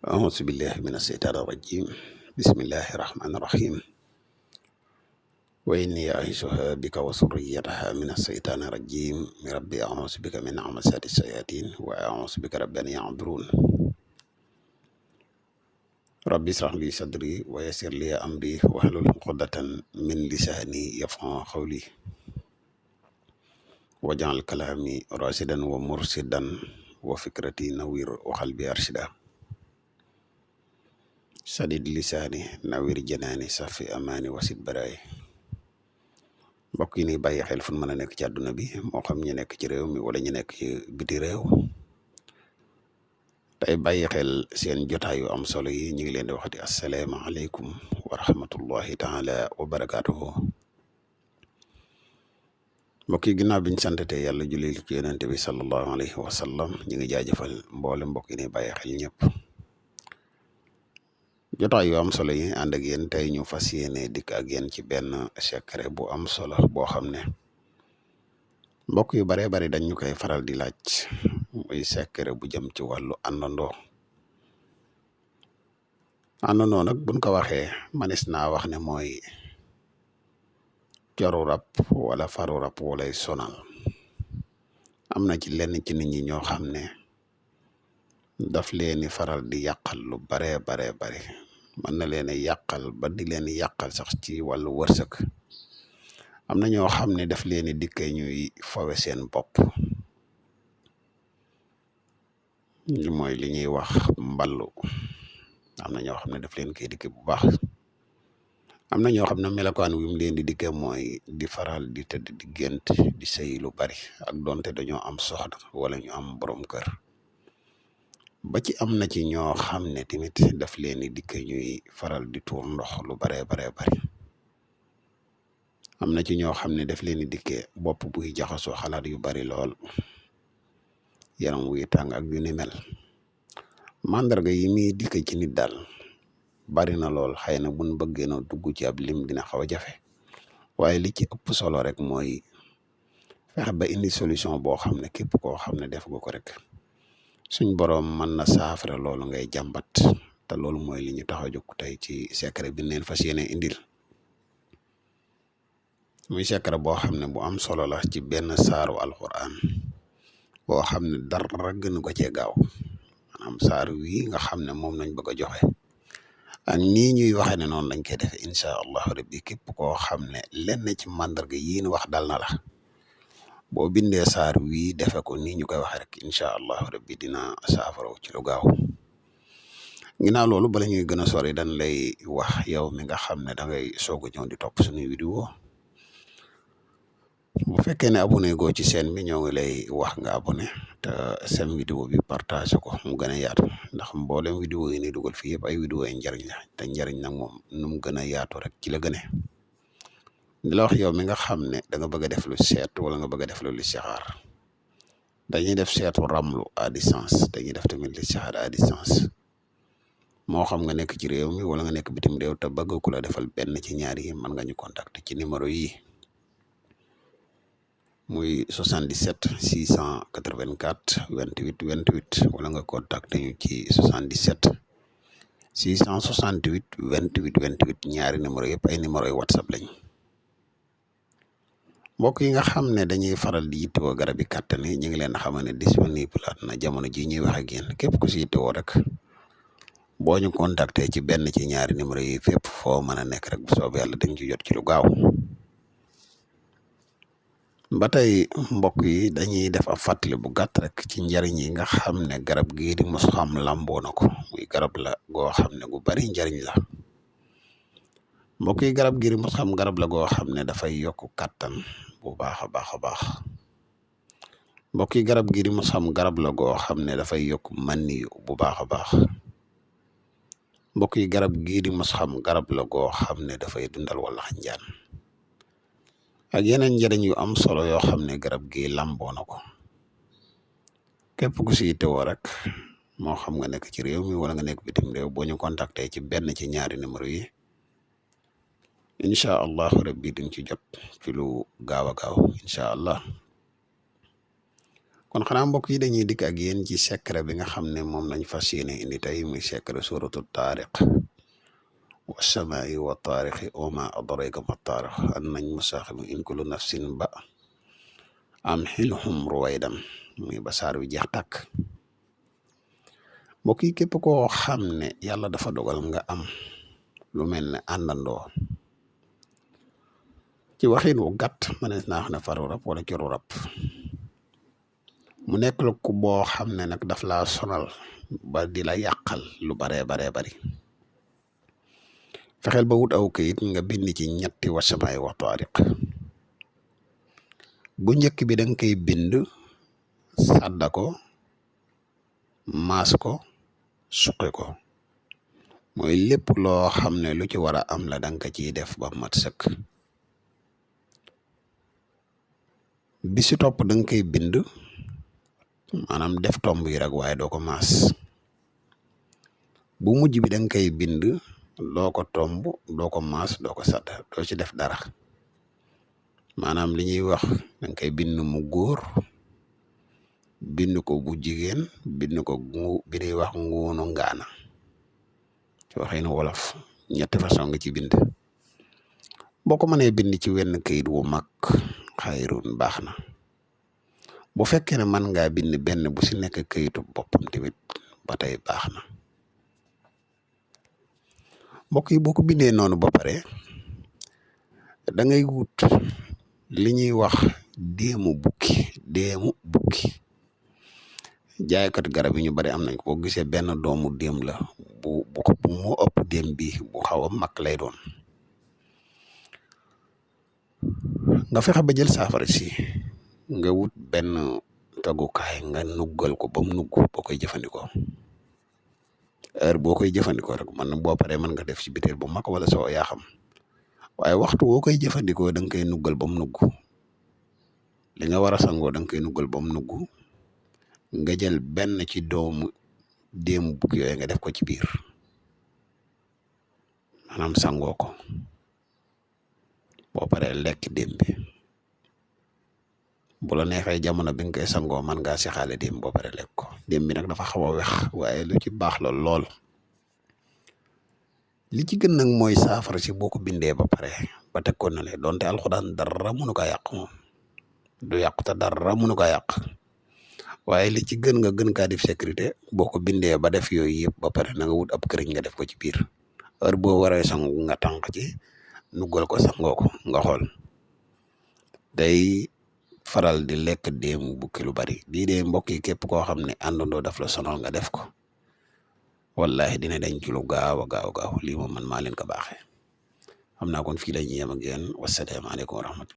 أعوذ بالله من الشيطان الرجيم بسم الله الرحمن الرحيم وإني أعيذها بك وذريتها من الشيطان الرجيم ربي أعوذ بك من همزات الشياطين وأعوذ بك رب أن يحضرون ربي اشرح لي صدري ويسر لي أمري واحلل عقدة من لساني يفقهوا قولي واجعل كلامي راشدا ومرشدا وفكرتي نوير وقلبي أرشدا sadid lisaani nawir janaani safi amaani wasit baraay mbokk yi ni bàyyi xel fu mën a nekk ci àdduna bi moo xam ñu nekk ci réew mi wala ñu nekk ci biti réew tey bàyyi xel seen jotaay yu am solo yi ñu ngi leen di waxati asalaamaaleykum wa rahmatullahi taala wa barakaatuhu mbokk yi ginnaaw biñ santate yàlla julli ci yonente bi sallallahu alayhi wa sallam ñu ngi jaajëfal mboole mbokk yi ni bàyyi xel ñëpp jotaay yu am solo yi ànd ak yéen tey ñu fas yéene dikk ak yéen ci benn secret bu am solo boo xam ne mbokk yu baree bari dañ ñu koy faral di laaj muy secret bu jëm ci wàllu àndandoo nag buñ ko waxee manis naa wax ne mooy coru rab wala faru rab walay sonal am na ci lenn ci nit ñi ñoo xam ne daf leeni faral di yàqal lu baree baree bari mën na leen a yàqal ba di leen yàqal sax ci wàllu wërsëg am na ñoo xam ne daf leen dikkee ñuy fawe seen bopp mooy li ñuy wax mballu am na ñoo xam ne daf leen koy dikke bu baax am na ñoo xam ne melokaan wi mu leen di dikke mooy di faral di tëdd di gént di sëy lu bari ak donte dañoo am soxna wala ñu am borom kër ba ci am na ci ñoo xam ne tamit daf leen di dikk ñuy faral di tuur ndox lu baree baree bari am na ci ñoo xam ne daf leen di dikkee bopp buy jaxasoo xalaat yu bari lool yaram wuy tàng ak yu ni mel mandarga yi muy dikk ci nit daal bari na lool xëy na buñ bëggee na dugg ci ab lim dina xaw a jafe waaye li ci ëpp solo rek mooy fexe ba indi solution boo xam ne képp koo xam ne def nga ko rek suñ boroom mën na saafara loolu ngay jàmbat te loolu mooy li ñu tax a jóg tey ci secret bi neen fas yéene indil muy secret boo xam ne bu am solo la ci benn saaru alquran boo xam ne dara gënu ko cee gaaw maanaam saaru wii nga xam ne moom lañ bëgg a joxe ak nii ñuy waxe ne noonu lañ koy defe incha allahu rabbi képp koo xam ne lenn ci màndarga yii ñu wax dal na la boo bindee saar wii defe ko nii ñu koy waxe rek incha allahu rabbi dina saafara ci lu gaaw ginnaaw loolu bala ñuy gën a sori dañ lay wax yow mi nga xam ne da ngay soog a ñëw di topp suñuy vidéo bu fekkee ne abonné goo ci chaîne bi ñoo ngi lay wax nga abonné te seen vidéo bi partage ko mu gën a yaatu ndax mboolem vidéo yi ni dugal fii yëpp ay vidéo yi njariñ la te njariñ nag moom nu mu gën a yaatu rek ci la gëne di la wax yow mi nga xam ne da nga bëgg a def lu seet wala nga bëgg a def lu listixaar dañuy def seetu ramlu à distance dañuy def tamit listixaar à distance moo xam nga nekk ci réew mi wala nga nekk bitim réew te bëgg ku la defal benn ci ñaar yi mën nga ñu contacter ci numéro yi muy 77 684 28 28 wala nga contacter ñu ci 77 668 28 28 ñaari numéro yëpp ay numéro yi whatsapp lañ mbokk yi nga xam ne dañuy faral di yittewoo garab yi kàttan yi ñu ngi leen xamal ne disponible na jamono ji ñuy wax ak yéen képp ku si yittewoo rek boo ñu contacter ci benn ci ñaari numéro yi fépp foo mën a nekk rek bu soobee yàlla dañ ci jot ci lu gaaw ba tey mbokk yi dañuy def ab fàttali bu gàtt rek ci njariñ yi nga xam ne garab gii di mos xam lamboo na ko muy garab la goo xam ne gu bari njariñ la mbokk yi garab gii di mos xam garab la goo xam ne dafay yokk kàttan bu baax a baax a baax mbokk yi garab gii di mos xam garab la goo xam ne dafay yokk maniyu bu baax a baax mbokk yi garab gii di mos xam garab la goo xam ne dafay dundal wala xanjaan ak yeneen njëriñ yu am solo yoo xam ne garab gi lamboo na ko képp ku si teewoo rek moo xam nga nekk ci réew mi wala nga nekk bitim réew boo ñu contacter ci benn ci ñaari numéro yi incha allahu rabbi duñ ci jot ci lu gaaw a gaaw incha allah kon xanaa mbokk yi dañuy dikk ak yéen ci secret bi nga xam ne moom lañ fas yéene indi tey muy secret suratu taariq wa samaa'i wa taariqi wa ma adraka ma taariq an nañ musaaxibu in kullu nafsin ba am xilhum ruwaydan muy ba saar wi jeex tàkk mbokk yi képp koo xam ne yàlla dafa dogal nga am lu mel ne àndandoo ci waxin wu gàtt mënees naa wax ne faru rab wala kiru rab mu nekk la ku boo xam ne nag daf laa sonal ba di la yàqal lu baree bari fexeel ba wut aw kayit nga bind ci ñetti wa samaa'i wa taariq bu njëkk bi danga koy bind sàdda ko maas ko suqi ko mooy lépp loo xam ne lu ci war a am la danga ko ciy def ba mat sëkk bi si topp danga koy bind maanaam def tomb yi rek waaye doo ko maas bu mujj bi danga koy bind doo ko tomb doo ko maas doo ko sadd doo ci def dara maanaam li ñuy wax danga koy bind mu góor bind ko bu jigéen bind ko bi ñuy wax nguunu ngaana ci waxin wolof ñetti façon nga ci bind boo ko mënee bind ci wenn kayit wu mag xayrun baax na bu fekkee ne man ngaa bind benn bu si nekk kayitu boppam tamit ba tey baax na mbokk yi boo ko bindee noonu ba pare da ngay wut li ñuy wax déemu bukki jaaykat garab yi ñu bari am nañ ko boo gisee benn doomu déem la bu moo ëpp déem bi bu xaw a mag lay doon nga fexe ba jël saafara si nga wut benn toggukaay nga nuggal ko ba mu nugg boo koy jëfandikoo heure boo koy jëfandikoo rek man boo paree mën nga def ci bitéel bu mag wala soo yaa xam waaye waxtu woo koy jëfandikoo da nga koy nuggal ba mu nugg li nga war a sangoo da nga koy nuggal ba mu nugg nga jël benn ci doomu déemu bukki yooyu nga def ko ci biir maanaam sangoo ko boo paree lekk déem bi bu la neexee jamono bi nga koy sangoo man ngaa si xaale déem boo paree lekk ko déem bi nag dafa xaw a wex waaye lu ci baax la lool li ci gën nag mooy saafara si boo ko bindee ba pare ba teg ko na le donte alxuraan dara mënu ko yàq moom du yàq te dara mënu ko yàq waaye li ci gën nga gën kaa def sécurité boo ko bindee ba def yooyu yëpp ba pare na nga wut ab këriñ nga def ko ci biir heure boo waree sangu nga tànk ci nuggal ko sangoo ko nga xool day faral di lekk déemu bukki lu bari lii de mbokk yi képp koo xam ne àndandoo daf la sonal nga def ko wallahi dina dañ ci lu gaaw a gaaw lii moom man maa leen ko baaxee xam naa kon fii la ñuy yem ak yéen wasalaamaaleykum wa rahmatulah